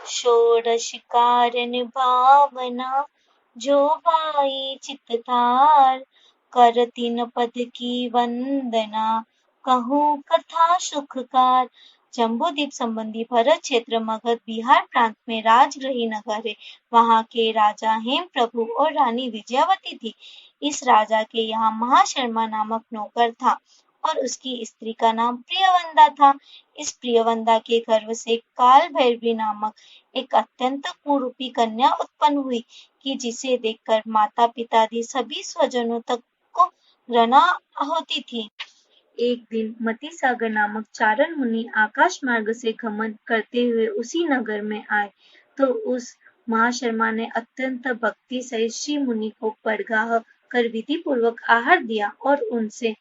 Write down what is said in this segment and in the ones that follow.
षोडश कारण भावना जो भाई चित्तार, कर तीन पद की वंदना, कहूँ कथा सुखकार। जम्बूद्वीप संबंधी भरत क्षेत्र मगध बिहार प्रांत में राज रही नगर है। वहाँ के राजा हेम प्रभु और रानी विजयावती थी। इस राजा के यहाँ महाशर्मा नामक नौकर था और उसकी स्त्री का नाम प्रियवंदा था। इस प्रियवंदा के गर्भ से काल भैरवी नामक एक अत्यंत कुरूपी कन्या उत्पन्न हुई कि जिसे देखकर माता पिता आदि सभी स्वजनों तक को घृणा होती थी। एक दिन मति सागर नामक चारण मुनि आकाश मार्ग से गमन करते हुए उसी नगर में आए तो उस महाशर्मा ने अत्यंत भक्ति सहित श्री मुनि को परगाह कर विधि पूर्वक आहार दिया और उनसे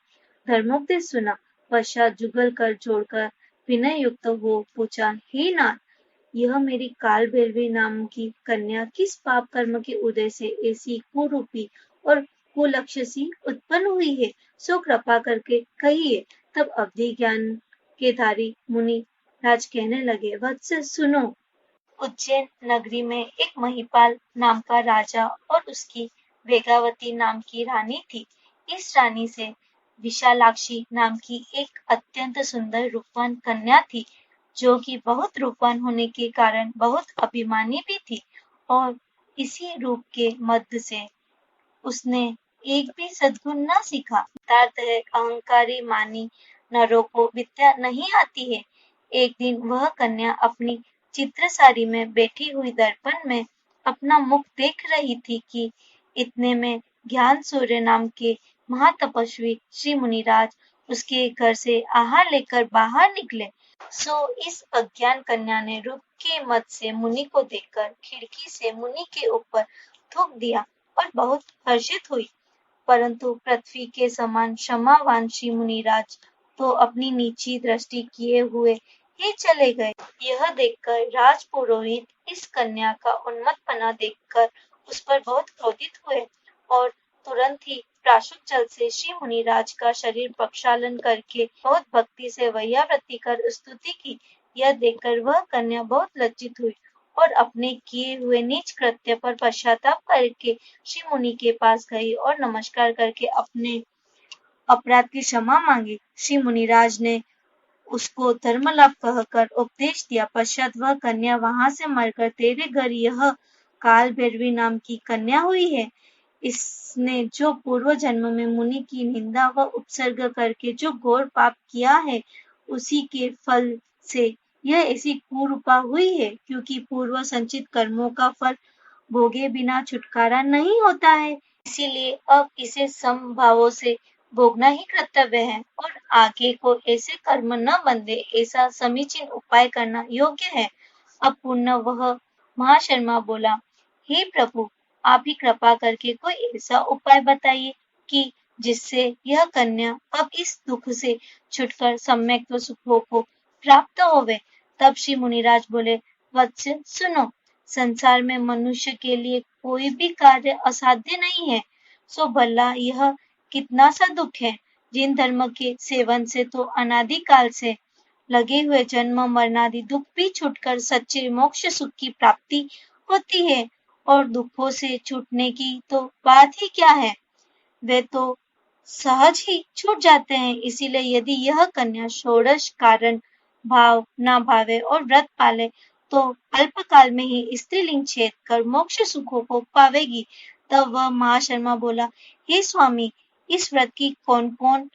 धर्मोपदेश सुना। पश्चात जुगल कर जोड़कर विनय युक्त हो पूछा, हे नाथ, यह मेरी काल भैरवी नाम की कन्या किस पाप कर्म के उदय से ऐसी कुरूपी और कुलक्षणी उत्पन्न हुई है, सो कृपा करके कहिए। तब अवधि ज्ञान के धारी मुनि राज कहने लगे, वत्स सुनो। उज्जैन नगरी में एक महिपाल नाम का राजा और उसकी वेगावती नाम की रानी थी। इस रानी से विशालाक्षी नाम की एक अत्यंत सुंदर रूपवान कन्या थी, जो कि बहुत रूपवान होने के कारण बहुत अभिमानी भी थी और इसी रूप के मध्य से उसने एक भी सद्गुण न सीखा। तार्थ है अहंकारी मानी नरों को विद्या नहीं आती है। एक दिन वह कन्या अपनी चित्र साड़ी में बैठी हुई दर्पण में अपना मुख देख रही थी कि इतने में ज्ञान सूर्य नाम के महातपस्वी श्री मुनिराज उसके घर से आहार लेकर बाहर निकले। सो इस अज्ञान कन्या ने रूप के मद से मुनि को देखकर खिड़की से मुनि के ऊपर थूक दिया और बहुत हर्षित हुई। परंतु पृथ्वी के समान क्षमावान श्री मुनिराज तो अपनी नीची दृष्टि किए हुए ही चले गए। यह देखकर राजपुरोहित इस कन्या का उन्मत्तपना देखकर उस पर बहुत क्रोधित हुए और तुरंत ही प्राशुद्ध जल से श्री मुनिराज का शरीर प्रक्षालन करके बहुत भक्ति से वैयावृत्ति कर स्तुति की। यह देखकर वह कन्या बहुत लज्जित हुई और अपने किए हुए नीच कृत्य पर पश्चाताप करके श्री मुनि के पास गई और नमस्कार करके अपने अपराध की क्षमा मांगी। श्री मुनिराज ने उसको धर्मलाभ कहकर उपदेश दिया। पश्चात वह कन्या वहां से मरकर तेरे घर यह काल भैरवी नाम की कन्या हुई है। इसने जो पूर्व जन्म में मुनि की निंदा व उपसर्ग करके जो घोर पाप किया है, उसी के फल से यह ऐसी कुरूपा हुई है, क्योंकि पूर्व संचित कर्मों का फल भोगे बिना छुटकारा नहीं होता है। इसीलिए अब इसे समभावों से भोगना ही कर्तव्य है और आगे को ऐसे कर्म न बंधे ऐसा समीचीन उपाय करना योग्य है। अब पुनः वह महाशर्मा बोला, हे प्रभु, आप ही कृपा करके कोई ऐसा उपाय बताइए कि जिससे यह कन्या अब इस दुख से छुटकर सम्यक सुखों को प्राप्त होवे। तब श्री मुनिराज बोले, वत्स सुनो, संसार में मनुष्य के लिए कोई भी कार्य असाध्य नहीं है। सो भला यह कितना सा दुख है, जिन धर्म के सेवन से तो अनादिकाल से लगे हुए जन्म मरणादि दुख भी छूटकर सच्चे मोक्ष सुख की प्राप्ति होती है और दुखों से छूटने की तो बात ही क्या है, वे तो सहज ही छूट जाते हैं। इसीलिए यदि यह कन्या षोडश कारण भाव न भावे और व्रत पाले तो अल्पकाल में ही स्त्रीलिंग छेद कर मोक्ष सुखों को पावेगी। तब वह महाशर्मा बोला, हे स्वामी, इस व्रत की कौन कौन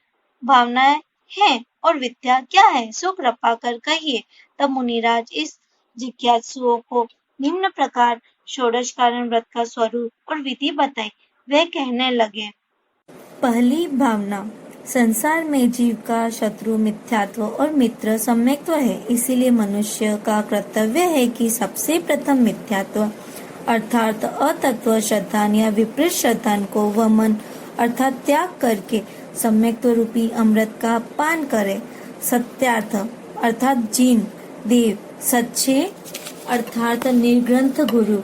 भावनाएं हैं और विद्या क्या है, सो कृपा कर कहिए। तब मुनिराज इस जिज्ञासुओं को निम्न प्रकार षोडश कारण व्रत का स्वरूप और विधि बताई। वे कहने लगे, पहली भावना, संसार में जीव का शत्रु मिथ्यात्व और मित्र सम्यक्त्व है। इसीलिए मनुष्य का कर्तव्य है कि सबसे प्रथम मिथ्यात्व अर्थात अतत्व श्रद्धान या विपरीत श्रद्धान को वमन अर्थात त्याग करके सम्यक्त्व रूपी अमृत का पान करे। सत्यार्थ अर्थात जिन देव, सच्चे अर्थात निर्ग्रंथ गुरु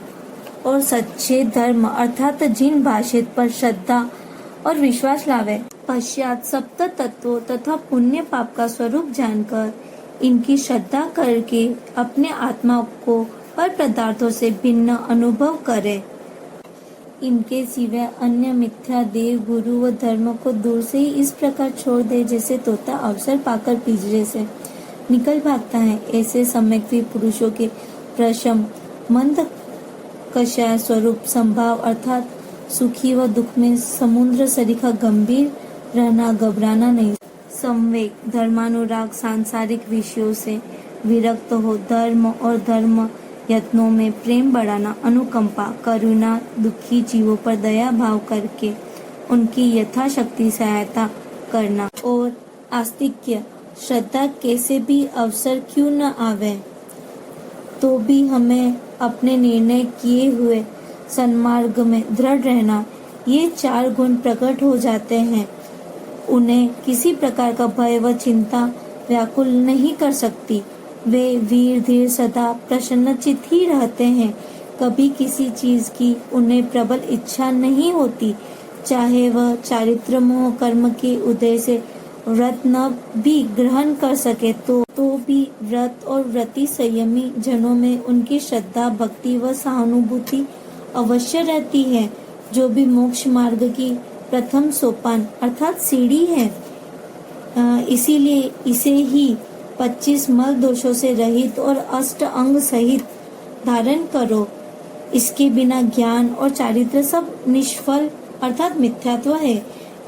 और सच्चे धर्म अर्थात जिन भाषित पर श्रद्धा और विश्वास लावे। पश्चात सप्त तत्वों तथा पुण्य पाप का स्वरूप जानकर इनकी श्रद्धा करके अपने आत्मा को पर पदार्थों से भिन्न अनुभव करे। इनके सिवाय अन्य मिथ्या देव, गुरु व धर्म को दूर से ही इस प्रकार छोड़ दे जैसे तोता अवसर पाकर पिंजरे से निकल भागता है। ऐसे सम्यक्ति पुरुषों के प्रशम मंद कषाय स्वरूप संभाव अर्थात सुखी व दुख में समुद्र सरीखा गंभीर रहना, घबराना नहीं। संवेग, धर्मानुराग, सांसारिक विषयों से विरक्त हो, धर्म और धर्म यत्नों में प्रेम बढ़ाना, अनुकंपा, करुणा, दुखी जीवों पर दया भाव करके उनकी यथाशक्ति सहायता करना और आस्तिक्य, श्रद्धा कैसे भी अवसर क्यों न आवे तो भी हमें अपने निर्णय किए हुए सन्मार्ग में दृढ़ रहना, ये 4 गुण प्रकट हो जाते हैं। उन्हें किसी प्रकार का भय व चिंता व्याकुल नहीं कर सकती। वे वीर धीर सदा प्रसन्नचित्त ही रहते हैं। कभी किसी चीज की उन्हें प्रबल इच्छा नहीं होती, चाहे वह चारित्र मोह कर्म के उदय से व्रत न भी ग्रहण कर सके तो भी व्रत और व्रती संयमी जनों में उनकी श्रद्धा, भक्ति व सहानुभूति अवश्य रहती है, जो भी मोक्ष मार्ग की प्रथम सोपान अर्थात सीढ़ी है। इसीलिए इसे ही 25 मल दोषों से रहित और अष्ट अंग सहित धारण करो। इसके बिना ज्ञान और चारित्र सब निष्फल अर्थात मिथ्यात्व है।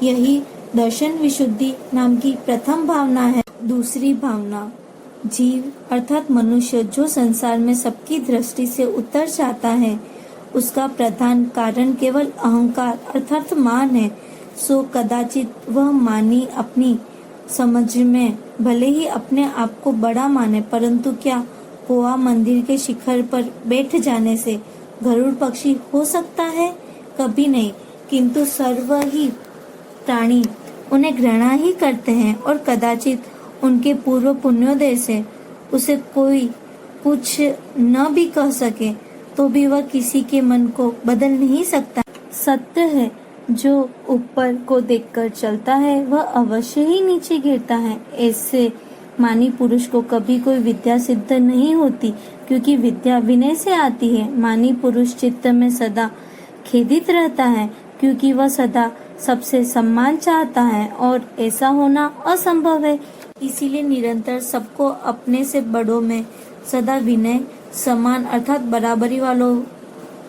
यही दर्शन विशुद्धि नाम की प्रथम भावना है। दूसरी भावना, जीव अर्थात मनुष्य जो संसार में सबकी दृष्टि से उतर जाता है, उसका प्रधान कारण केवल अहंकार अर्थात मान है। सो कदाचित वह मानी अपनी समझ में भले ही अपने आप को बड़ा माने, परंतु क्या गोवा मंदिर के शिखर पर बैठ जाने से गरुड़ पक्षी हो सकता है? कभी नहीं। किंतु सर्व ही प्राणी उन्हें घृणा ही करते हैं और कदाचित उनके पूर्व पुण्योदय से उसे कोई कुछ न भी कह सके तो भी वह किसी के मन को बदल नहीं सकता। सत्य है, जो ऊपर को देखकर चलता है वह अवश्य ही नीचे गिरता है। ऐसे मानी पुरुष को कभी कोई विद्या सिद्ध नहीं होती, क्योंकि विद्या विनय से आती है। मानी पुरुष चित्त में सदा खेदित रहता है, क्योंकि वह सदा सबसे सम्मान चाहता है और ऐसा होना असंभव है। इसीलिए निरंतर सबको अपने से बड़ों में सदा विनय, समान अर्थात बराबरी वालों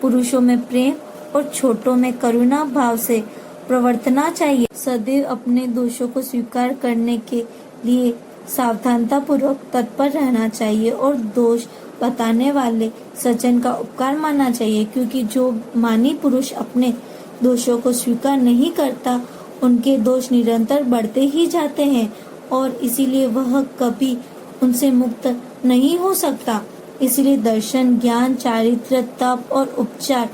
पुरुषों में प्रेम और छोटों में करुणा भाव से प्रवर्तना चाहिए। सदैव अपने दोषों को स्वीकार करने के लिए सावधानता पूर्वक तत्पर रहना चाहिए और दोष बताने वाले सज्जन का उपकार मानना चाहिए, क्योंकि जो मानी पुरुष अपने दोषों को स्वीकार नहीं करता, उनके दोष निरंतर बढ़ते ही जाते हैं और इसीलिए वह कभी उनसे मुक्त नहीं हो सकता। इसलिए दर्शन, ज्ञान, चारित्र, तप और उपचार,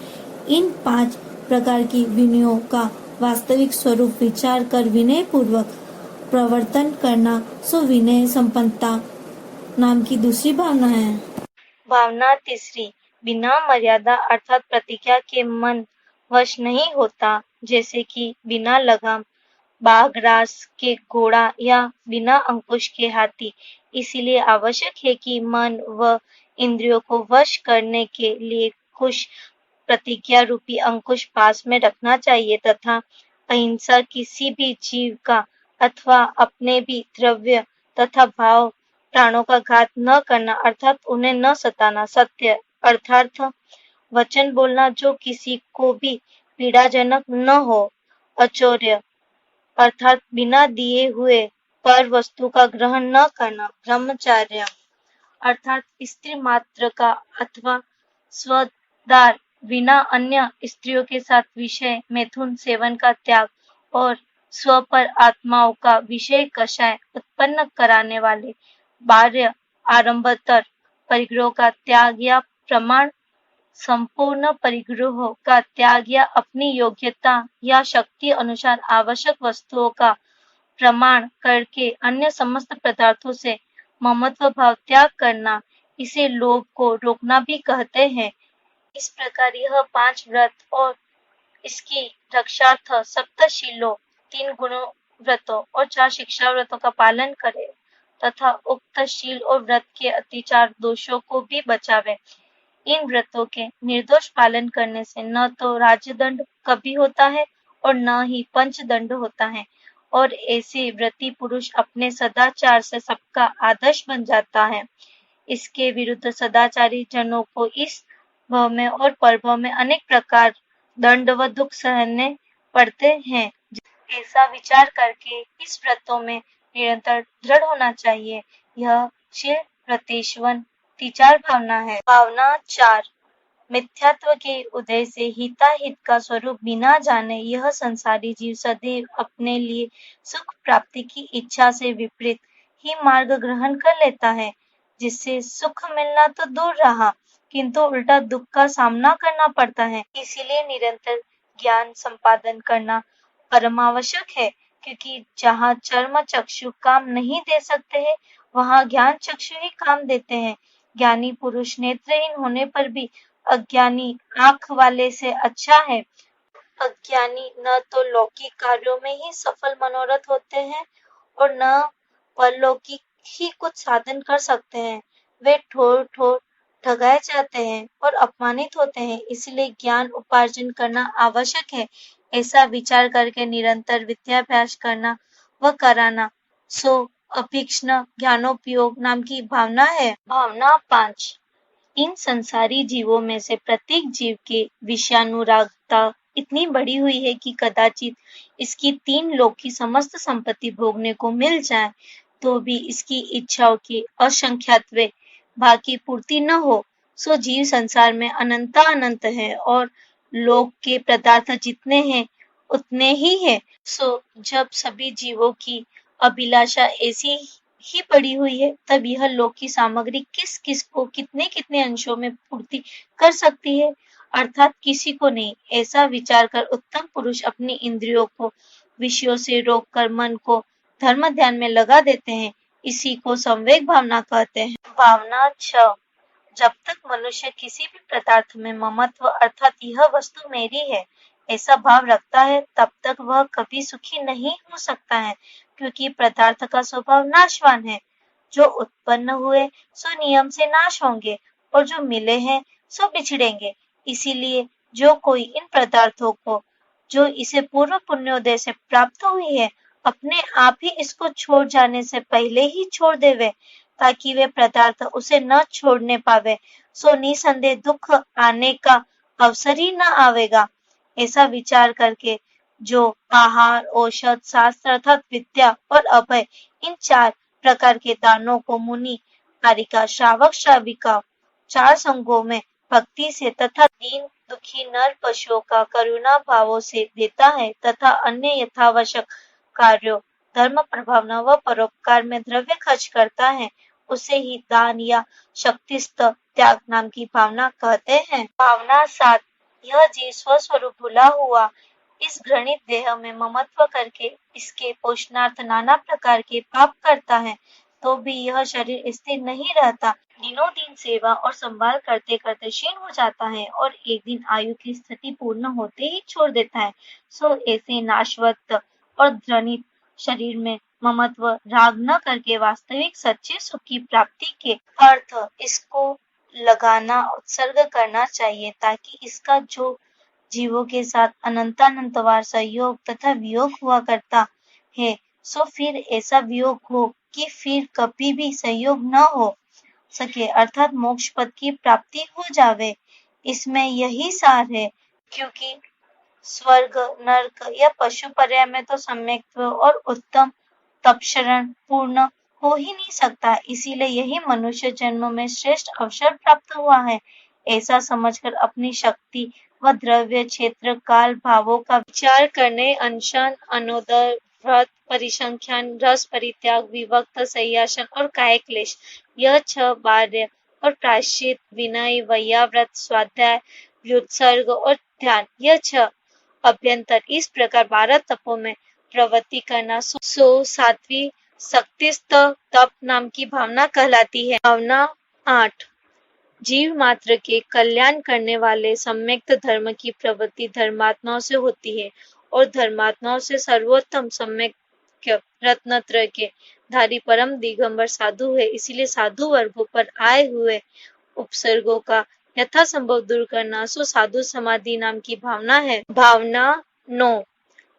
इन 5 प्रकार की विनयों का वास्तविक स्वरूप विचार कर विनय पूर्वक प्रवर्तन करना सो विनय संपन्नता नाम की दूसरी भावना है। भावना तीसरी, बिना मर्यादा अर्थात प्रतिज्ञा के मन वश नहीं होता, जैसे कि बिना लगाम बाघरास के घोड़ा या बिना अंकुश के हाथी। इसीलिए आवश्यक है कि मन व इंद्रियों को वश करने के लिए कुछ प्रतिज्ञा रूपी अंकुश पास में रखना चाहिए तथा अहिंसा, किसी भी जीव का अथवा अपने भी द्रव्य तथा भाव प्राणों का घात न करना अर्थात उन्हें न सताना, सत्य अर्थात वचन बोलना जो किसी को भी पीड़ाजनक न हो, अचौर्य अर्थात बिना दिए हुए पर वस्तु का ग्रहण न करना, ब्रह्मचार्य अर्थात स्त्री मात्र का अथवा स्वदार बिना अन्य स्त्रियों के साथ विषय मैथुन सेवन का त्याग और स्व पर आत्माओं का विषय कषाय उत्पन्न कराने वाले बाह्य आरंभतर परिग्रहों का त्याग या प्रमाण संपूर्ण परिग्रहों का त्याग या अपनी योग्यता या शक्ति अनुसार आवश्यक वस्तुओं का प्रमाण करके अन्य समस्त पदार्थों से ममत्व भाव त्याग करना, इसे लोभ को रोकना भी कहते हैं। इस प्रकार यह 5 व्रत और इसकी रक्षार्थ सप्तशीलों, 3 गुणों व्रतों और 4 शिक्षा व्रतों का पालन करे तथा उक्त शील और व्रत के अतिचार दोषों को भी बचावे। इन व्रतों के निर्दोष पालन करने से न तो राज्यदंड कभी होता है और न ही पंचदंड होता है, और ऐसे व्रती पुरुष अपने सदाचार से सबका आदर्श बन जाता है। इसके विरुद्ध सदाचारी जनों को इस भव में और परभव में अनेक प्रकार दंड व दुख सहने पड़ते हैं। ऐसा विचार करके इस व्रतों में निरंतर दृढ़ होना चाहिए। यह शिव व्रतेश्वर विचार भावना है। भावना 4, मिथ्यात्व के उदय से हिताहित का स्वरूप बिना जाने यह संसारी जीव सदैव अपने लिए सुख प्राप्ति की इच्छा से विपरीत ही मार्ग ग्रहण कर लेता है, जिससे सुख मिलना तो दूर रहा, किंतु उल्टा दुख का सामना करना पड़ता है। इसीलिए निरंतर ज्ञान संपादन करना परमावश्यक है, क्योंकि जहाँ चर्म चक्षु काम नहीं दे सकते हैं, वहाँ ज्ञान चक्षु ही काम देते हैं। ज्ञानी पुरुष नेत्रहीन होने पर भी अज्ञानी आंख वाले से अच्छा है। अज्ञानी न तो लौकिक कार्यों में ही सफल मनोरथ होते हैं और न परलौकिक ही कुछ साधन कर सकते हैं। वे ठोर ठोर ठगाए जाते हैं और अपमानित होते हैं। इसलिए ज्ञान उपार्जन करना आवश्यक है। ऐसा विचार करके निरंतर विद्याभ्यास करना व कराना सो अभीक्ष्ण ज्ञानोपयोग नाम की भावना है। भावना 5, इन संसारी जीवों में से प्रत्येक जीव के विषयानुरागता इतनी बढ़ी हुई है कि कदाचित इसकी 3 लोक की समस्त संपत्ति भोगने को मिल जाए तो भी इसकी इच्छाओं की असंख्यात्वे भाग की पूर्ति न हो। सो जीव संसार में अनंत है और लोक के पदार्थ जितने हैं उतने ही है। सो जब सभी जीवों की अभिलाषा ऐसी ही पड़ी हुई है, तब यह लोक की सामग्री किस किस को कितने कितने अंशों में पूर्ति कर सकती है, अर्थात किसी को नहीं। ऐसा विचार कर उत्तम पुरुष अपनी इंद्रियों को विषयों से रोककर मन को धर्म ध्यान में लगा देते हैं। इसी को संवेग भावना कहते हैं। भावना 6, जब तक मनुष्य किसी भी पदार्थ में ममत्व अर्थात यह वस्तु मेरी है ऐसा भाव रखता है, तब तक वह कभी सुखी नहीं हो सकता है, क्योंकि पदार्थ का स्वभाव नाशवान है। जो उत्पन्न हुए सो नियम से नाश होंगे और जो मिले हैं सो बिछड़ेंगे। इसीलिए जो कोई इन पदार्थों को जो इसे पूर्व पुण्योदय से प्राप्त हुई है, अपने आप ही इसको छोड़ जाने से पहले ही छोड़ देवे, ताकि वे पदार्थ उसे न छोड़ने पावे, सो निसंदेह दुख आने का अवसर ही न आवेगा। ऐसा विचार करके जो आहार, औषध, शास्त्र अर्थात विद्या और अभय इन 4 प्रकार के दानों को मुनि, कारिका, श्रावक, श्राविका 4 संघों में भक्ति से तथा दीन दुखी नर पशुओं का करुणा भावों से देता है तथा अन्य यथावश्यक कार्यों, धर्म प्रभावना व परोपकार में द्रव्य खर्च करता है, उसे ही दान या शक्तिस्थ त्याग नाम की भावना कहते हैं। भावना 7, यह जीव स्वस्वरूप भूला हुआ इस घृणित देह में ममत्व करके इसके पोषणार्थ नाना प्रकार के पाप करता है, तो भी यह शरीर स्थिर नहीं रहता, दिनों दिन सेवा और संभाल करते करते क्षीण हो जाता है और एक दिन आयु की स्थिति पूर्ण होते ही छोड़ देता है। सो ऐसे नाशवत और घृणित शरीर में ममत्व राग न करके वास्तविक सच्चे सुख की प्राप्ति के अर्थ इसको लगाना उत्सर्ग करना चाहिए, ताकि इसका जो जीवों के साथ अनंतवार सहयोग तथा वियोग हुआ करता है, सो फिर ऐसा वियोग हो कि फिर कभी भी सहयोग न हो सके, अर्थात मोक्ष पद की प्राप्ति हो जावे। इसमें यही सार है, क्योंकि स्वर्ग, नरक या पशु पर्याय में तो सम्यक्त्व और उत्तम तपशरण पूर्ण हो ही नहीं सकता। इसीलिए यही मनुष्य जन्म में श्रेष्ठ अवसर प्राप्त हुआ है। ऐसा समझकर अपनी शक्ति व द्रव्य, क्षेत्र, काल, भावों का विचार करने, अनशन, अनोदर, व्रत, परिसंख्यान, रस परित्याग, विभक्त, संयासन और काय क्लेश, यह 6 बार्य और प्रायश्चित, विनय, वैयाव्रत, स्वाध्याय, व्युत्सर्ग और ध्यान, यह 6 अभ्यंतर, इस प्रकार 12 तपों में प्रवृत्ति करना सो 7वीं शक्तिस्थ तप नाम की भावना कहलाती है। भावना 8, जीव मात्र के कल्याण करने वाले सम्यक्त धर्म की प्रवृत्ति धर्मात्माओं से होती है और धर्मात्माओं से सर्वोत्तम सम्यक रत्नत्रय के धारी परम दिगंबर साधु है। इसीलिए साधु वर्गों पर आए हुए उपसर्गों का यथासंभव दूर करना सो साधु समाधि नाम की भावना है। भावना 9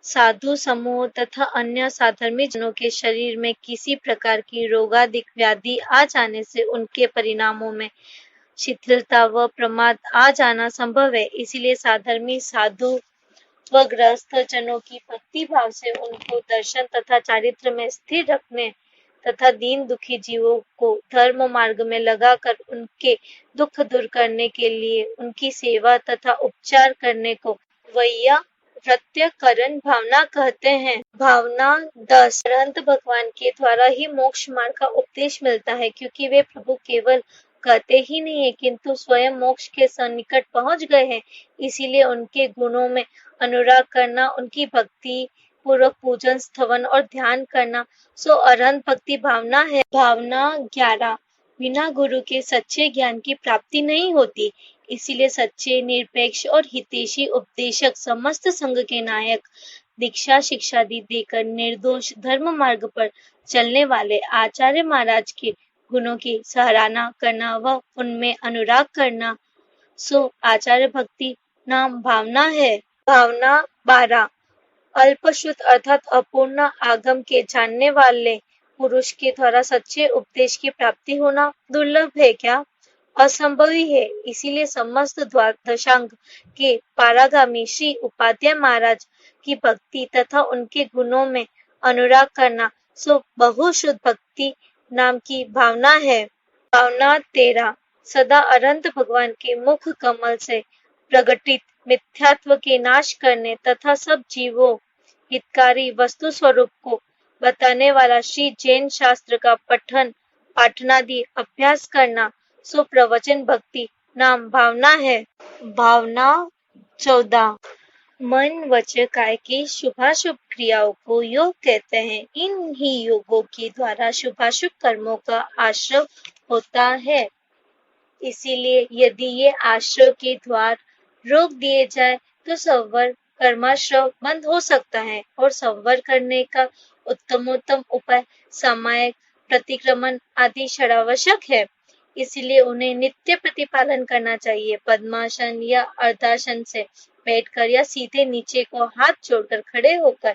साधु समूह तथा अन्य साधर्मी जनों के शरीर में किसी प्रकार की रोगादिक व्याधि आ जाने से उनके परिणामों में शिथिलता व प्रमाद आ जाना संभव है। इसीलिए साधर्मी साधु व गृहस्थ जनों की भक्ति भाव से उनको दर्शन तथा चारित्र में स्थिर रखने तथा दीन दुखी जीवों को धर्म मार्ग में लगाकर उनके दुख दूर करने के लिए उनकी सेवा तथा उपचार करने को वैयावृत्यकरण भावना कहते हैं। भावना 10 अरहंत भगवान के द्वारा ही मोक्ष मार्ग का उपदेश मिलता है, क्योंकि वे प्रभु केवल कहते ही नहीं है किंतु स्वयं मोक्ष के सन्निकट पहुंच गए हैं। इसीलिए उनके गुणों में अनुराग करना, उनकी भक्ति पूर्वक पूजन स्तवन और ध्यान करना सो अरहंत भक्ति भावना है। भावना 11 बिना गुरु के सच्चे ज्ञान की प्राप्ति नहीं होती। इसीलिए सच्चे निरपेक्ष और हितैषी उपदेशक समस्त संघ के नायक दीक्षा शिक्षादि देकर निर्दोष धर्म मार्ग पर चलने वाले आचार्य महाराज के गुणों की सराहना करना व उनमें अनुराग करना सो आचार्य भक्ति नाम भावना है। भावना 12 अल्पश्रुत अर्थात अपूर्ण आगम के जानने वाले पुरुष के द्वारा सच्चे उपदेश की प्राप्ति होना दुर्लभ है क्या? असंभव ही है। इसीलिए समस्त द्वादशांग के पारागामी श्री उपाध्याय महाराज की भक्ति तथा उनके गुणों में अनुराग करना सो बहुश्रुत भक्ति नाम की भावना है। भावना 13 सदा अरहंत भगवान के मुख कमल से प्रकटित मिथ्यात्व के नाश करने तथा सब जीवों हितकारी वस्तु स्वरूप को बताने वाला श्री जैन शास्त्र का पठन पाठनादि अभ्यास करना सो प्रवचन भक्ति नाम भावना है। भावना 14 मन वचन काय की शुभाशुभ क्रियाओं को योग कहते हैं। इन ही योगों के द्वारा शुभाशुभ कर्मों का आश्रय होता है। इसीलिए यदि ये आश्रय के द्वार रोक दिए जाए तो संवर कर्माश्रय बंद हो सकता है और संवर करने का उत्तमोत्तम उपाय सामायिक प्रतिक्रमण आदि षडावश्यक है। इसलिए उन्हें नित्य प्रतिपालन करना चाहिए। पद्मासन या अर्धासन से बैठकर या सीधे नीचे को हाथ जोड़कर खड़े होकर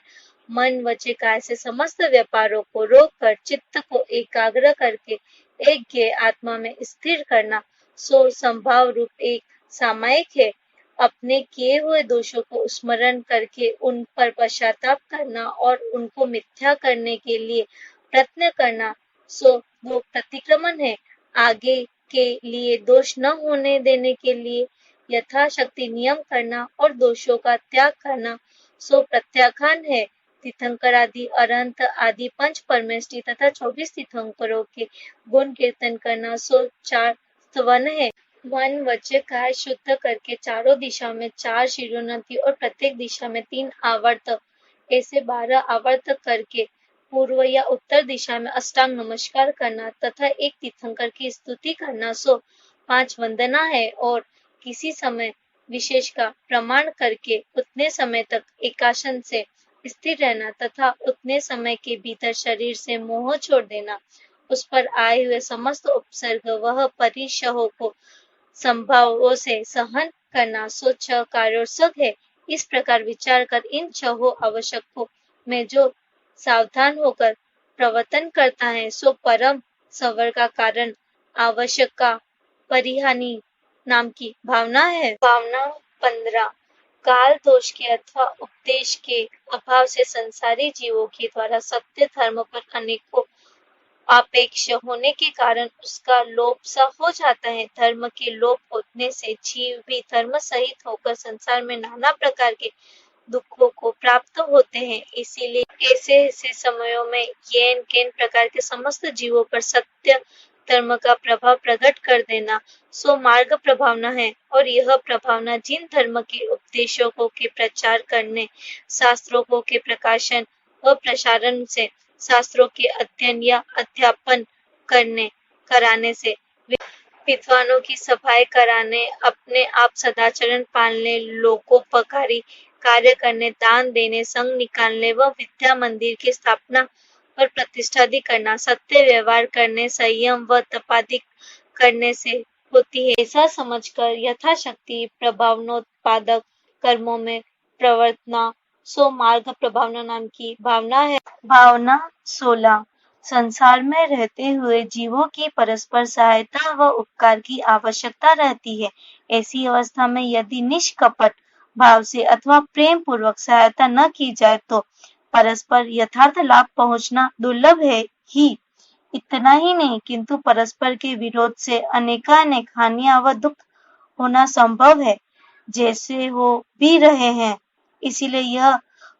मन वचन काय से समस्त व्यापारों को रोककर चित्त को एकाग्र करके एक ज्ञेय आत्मा में स्थिर करना सो संभाव रूप एक सामायिक है। अपने किए हुए दोषों को स्मरण करके उन पर पश्चाताप करना और उनको मिथ्या करने के लिए प्रयत्न करना सो वो प्रतिक्रमण है। आगे के लिए दोष न होने देने के लिए यथाशक्ति नियम करना और दोषों का त्याग करना सो प्रत्याख्यान है। तीर्थंकर आदि अरहंत आदि पंच परमेष्टि तथा 24 तीर्थंकरों के गुण कीर्तन करना सो 4 स्तवन है। मन वचन काय शुद्ध करके चारों दिशा में 4 शीरोन्नति और प्रत्येक दिशा में 3 आवर्त ऐसे 12 आवर्त करके पूर्व या उत्तर दिशा में अष्टांग नमस्कार करना तथा एक तीर्थंकर की स्तुति करना सो 5 वंदना है। और किसी समय विशेष का प्रमाण करके उतने समय तक एकासन से स्थिर रहना तथा उतने समय के भीतर शरीर से मोह छोड़ देना, उस पर आए हुए समस्त उपसर्ग वह परिशहों को संभावों से सहन करना सो 6 कार्योत्सक है। इस प्रकार विचार कर इन 6 आवश्यकों में जो सावधान होकर प्रवर्तन करता है सो परम सवर का कारण आवश्यक का परिहानी नाम की भावना है। भावना 15 काल दोष के अथवा उपदेश के अभाव से संसारी जीवों के द्वारा सत्य धर्म पर अनेकों अपेक्ष होने के कारण उसका लोभ सा हो जाता है। धर्म के लोभ होने से जीव भी धर्म सहित होकर संसार में नाना प्रकार के दुखों को प्राप्त होते हैं। इसीलिए ऐसे समयों में येन केन प्रकार के समस्त जीवों पर सत्य धर्म का प्रभाव प्रकट कर देना सो मार्ग प्रभावना है। और यह प्रभावना जिन धर्म के उपदेशों को के प्रचार करने, शास्त्रों को के प्रकाशन व प्रसारण से, शास्त्रों के अध्ययन या अध्यापन कराने से, विद्वानों की सभाएं कराने, अपने आप सदाचरण पालने, लोकोपकारी कार्य करने, दान देने, संग निकालने व विद्या मंदिर की स्थापना और प्रतिष्ठादि करना, सत्य व्यवहार करने, संयम व तपादि करने से होती है। ऐसा समझकर यथाशक्ति प्रभावनोत्पादक कर्मों में प्रवर्तना सो मार्ग प्रभावना नाम की भावना है। भावना 16 संसार में रहते हुए जीवों की परस्पर सहायता व उपकार की आवश्यकता रहती है। ऐसी अवस्था में यदि निष्कपट भाव से अथवा प्रेम पूर्वक सहायता न की जाए तो परस्पर यथार्थ लाभ पहुंचना दुर्लभ है ही। इतना ही नहीं किंतु परस्पर के विरोध से अनेकानेक हानियां व दुख होना संभव है, जैसे हो भी रहे हैं। इसीलिए यह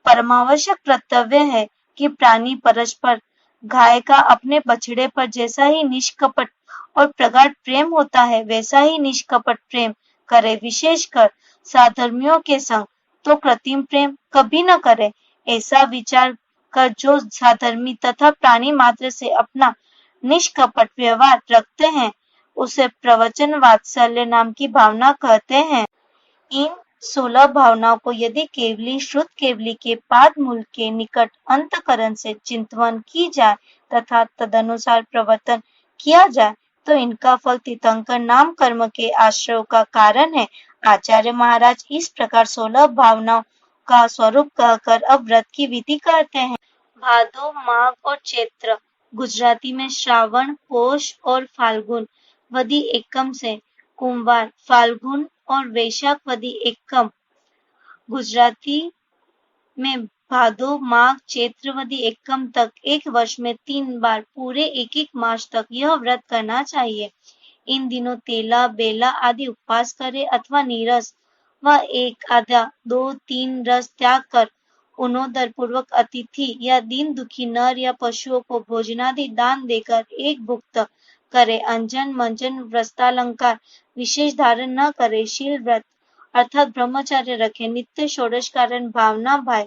परमावश्यक कर्तव्य है कि प्राणी परस्पर गाय का अपने बछड़े पर जैसा ही निष्कपट और प्रगाढ़ प्रेम होता है, वैसा ही निष्कपट प्रेम करे। विशेषकर साधर्मियों के संग तो कृत्रिम प्रेम कभी न करे। ऐसा विचार कर जो साधर्मी तथा प्राणी मात्र से अपना निष्कपट व्यवहार रखते हैं, उसे प्रवचन वात्सल्य नाम की भावना कहते हैं। इन 16 भावनाओं को यदि केवली श्रुत केवली के पाद मूल के निकट अंतःकरण से चिंतन की जाए तथा तदनुसार प्रवर्तन किया जाए तो इनका फल तीर्थंकर नाम कर्म के आश्रय का कारण है। आचार्य महाराज इस प्रकार 16 भावनाओं का स्वरूप कहकर अब व्रत की विधि करते हैं। भादो, माघ और चैत्र गुजराती में श्रावण, पौष और फाल्गुन वदी एकम से कुंवार, फाल्गुन और वैशाख वदी एकम गुजराती में भादो, माघ, चैत्र वदी एकम तक एक वर्ष में 3 बार पूरे एक मास तक यह व्रत करना चाहिए। इन दिनों तेला, बेला आदि उपवास करे अथवा नीरस व एक आधा 2-3 रस त्याग कर उन्नोदर पूर्वक अतिथि या दीन दुखी नर या पशुओं को भोजनादि दान देकर एक भुक्त करे। अंजन मंजन वस्त्रालंकार विशेष धारण न करे। शील व्रत अर्थात ब्रह्मचर्य रखे। नित्य षोडश कारण भावना भाई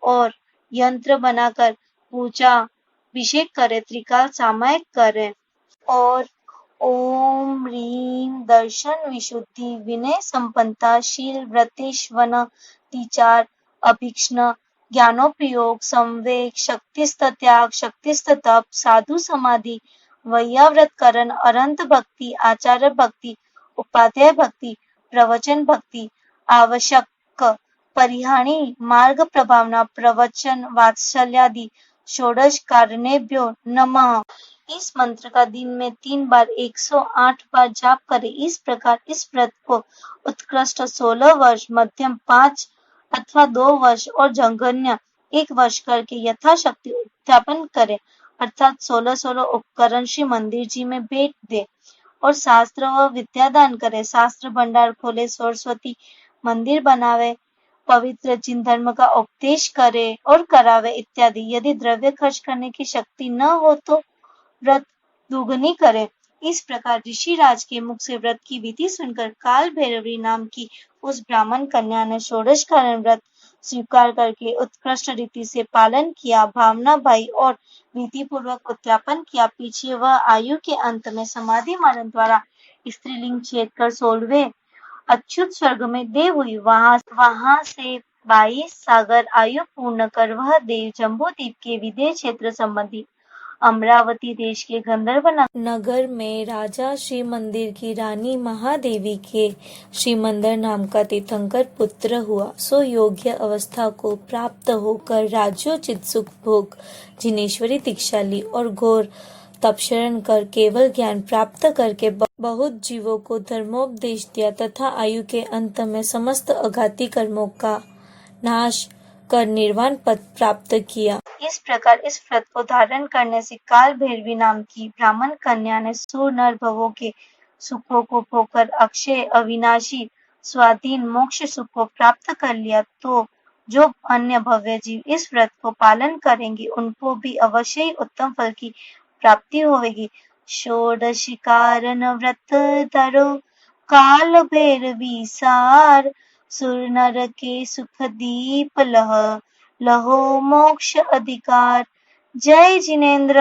और यंत्र बनाकर पूजा अभिषेक करे। त्रिकाल सामायिक करे और ओम ह्रीं दर्शन विशुद्धि विनय संपन्नता शील व्रतेश्वन विचार अभीक्ष्ण ज्ञानोपयोग संवेग शक्तिस्थ त्याग शक्तिस्थ तप साधु समाधि वैयाव्रत करण अनंत भक्ति आचार्य भक्ति उपाध्याय भक्ति प्रवचन भक्ति आवश्यक परिहाणी मार्ग प्रभावना प्रवचन वात्सल्यादि षोडश कारणेभ्यो नमः। इस मंत्र का दिन में 3 बार 108 बार जाप करें। इस प्रकार इस व्रत को उत्कृष्ट 16 वर्ष, मध्यम 5 अथवा 2 वर्ष और जघन्य 1 वर्ष करके यथाशक्ति उद्यापन करें। अर्थात 16 उपकरण श्री मंदिर जी में भेंट दे और शास्त्र व विद्यादान करे। शास्त्र भंडार खोले, सरस्वती मंदिर बनावे, पवित्र जिन धर्म का उपदेश करे और करावे इत्यादि। यदि द्रव्य खर्च करने की शक्ति न हो तो व्रत दुगनी करे। इस प्रकार ऋषि राज के मुख से व्रत की विधि सुनकर काल भैरवी नाम की उस ब्राह्मण कन्या ने षोडश कारण व्रत स्वीकार करके उत्कृष्ट रीति से पालन किया, भावना भाई और विधि पूर्वक उद्यापन किया। पीछे वह आयु के अंत में समाधि मरण द्वारा स्त्रीलिंग छेद कर 16वें अच्युत स्वर्ग में देव हुई। वहां से 22 सागर आयु पूर्ण कर वह देव जम्बूद्वीप के विदेह क्षेत्र संबंधी अमरावती देश के गंधर्व नगर में राजा श्री मंदिर की रानी महादेवी के श्रीमंदर नाम का तीर्थंकर पुत्र हुआ। सो योग्य अवस्था को प्राप्त होकर राज्योचित सुख भोग जिनेश्वरी दीक्षा ली और घोर तपशरण कर केवल ज्ञान प्राप्त करके बहुत जीवों को धर्मोपदेश दिया तथा आयु के अंत में समस्त अघाती कर्मों का नाश कर निर्वाण पद प्राप्त किया। इस प्रकार इस व्रत को धारण करने से काल भैरवी नाम की ब्राह्मण कन्या ने सूर नर भवों के सुखों को भोगकर अक्षय अविनाशी स्वाधीन मोक्ष सुख को प्राप्त कर लिया। तो जो अन्य भव्य जीव इस व्रत को पालन करेंगे उनको भी अवश्य ही उत्तम फल की प्राप्ति होगी। षोडश कारण व्रत धरो काल भैरवी सार सुर नर के सुख दीप लहो मोक्ष अधिकार। जय जिनेन्द्र।